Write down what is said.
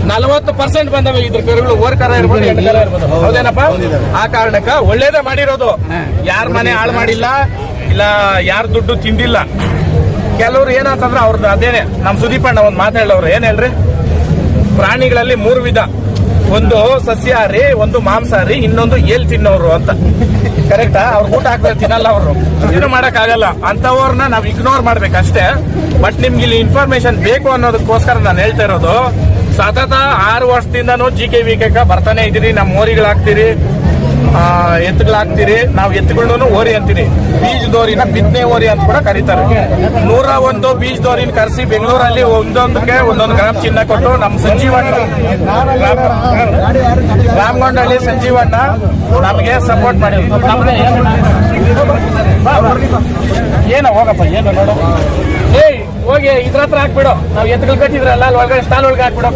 40% ಬಂದವೆ ಇದ್ರ ಕರುಗಳು. ಓರ್ ಕರ ಇರ್ಬೋದು, ಹೆಣ್ಣು ಕರ ಇರ್ಬೋದು. ಹೌದೇನಪ್ಪ? ಆ ಕಾರಣಕ್ಕ ಒಳ್ಳೇದೇ ಮಾಡಿರೋದು. ಯಾರ ಮನೆ ಹಾಳು ಮಾಡಿಲ್ಲ, ಇಲ್ಲ ಯಾರ ದುಡ್ಡು ತಿಂದಿಲ್ಲ. ಕೆಲವ್ರು ಏನಂತಂದ್ರೆ ಅವ್ರದ್ದು ಅದೇನೆ. ನಮ್ ಸುದೀಪಣ್ಣ ಒಂದ್ ಮಾತಾಡೋರು ಏನ್ ಹೇಳ್ರಿ, ಪ್ರಾಣಿಗಳಲ್ಲಿ 3 ವಿಧ. ಒಂದು ಸಸ್ಯಾಹಾರಿ, ಒಂದು ಮಾಂಸಾಹಾರಿ, ಇನ್ನೊಂದು ಏಲ್ ತಿನ್ನೋರು ಅಂತ. ಕರೆಕ್ಟಾ? ಅವ್ರು ಊಟ ಹಾಕ್ತಾರೆ, ತಿನ್ನಲ್ಲ. ಅವರು ಏನು ಮಾಡಕ್ ಆಗಲ್ಲ. ಅಂತವ್ರನ್ನ ನಾವ್ ಇಗ್ನೋರ್ ಮಾಡ್ಬೇಕಷ್ಟೇ. ಬಟ್ ನಿಮ್ಗೆ ಇಲ್ಲಿ ಇನ್ಫಾರ್ಮೇಶನ್ ಬೇಕು ಅನ್ನೋದಕ್ಕೋಸ್ಕರ ನಾನು ಹೇಳ್ತಾ ಇರೋದು. ಸತತ 6 ವರ್ಷದಿಂದನೂ GKVK ಬರ್ತಾನೆ ಇದೀರಿ. ನಮ್ಮ ಓರಿಗಳಾಗ್ತೀರಿ, ಎತ್ತುಗಳಾಗ್ತೀರಿ. ನಾವು ಎತ್ತುಗಳನ್ನು ಓರಿ ಅಂತೀರಿ. ಬೀಜದೋರಿನ ಬಿತ್ತನೆ ಓರಿ ಅಂತ ಕೂಡ ಕರೀತಾರೆ. 101 ಬೀಜದೋರಿನ ಕರೆಸಿ ಬೆಂಗಳೂರಲ್ಲಿ ಒಂದೊಂದಕ್ಕೆ 1 ಗ್ರಾಮ್ ಚಿನ್ನ ಕೊಟ್ಟು ನಮ್ಮ ಸಂಜೀವಣ್ಣ, ರಾಮಗೊಂಡಳ್ಳಿ ಸಂಜೀವಣ್ಣ ನಮಗೆ ಸಪೋರ್ಟ್ ಮಾಡಿ. ಏನೋ ಹೋಗಪ್ಪ, ಏನು ನೋಡು. ಹೋಗಿ ಇದ್ರ ಹತ್ರ ಹಾಕ್ಬಿಡು. ನಾವು ಎತ್ತುಗಳು ಕಟ್ಟಿದ್ರಲ್ಲ, ಅಲ್ಲಿ ಒಳಗಡೆ ಸ್ಟಾಲ್ ಒಳಗೆ ಹಾಕ್ಬಿಡೋ.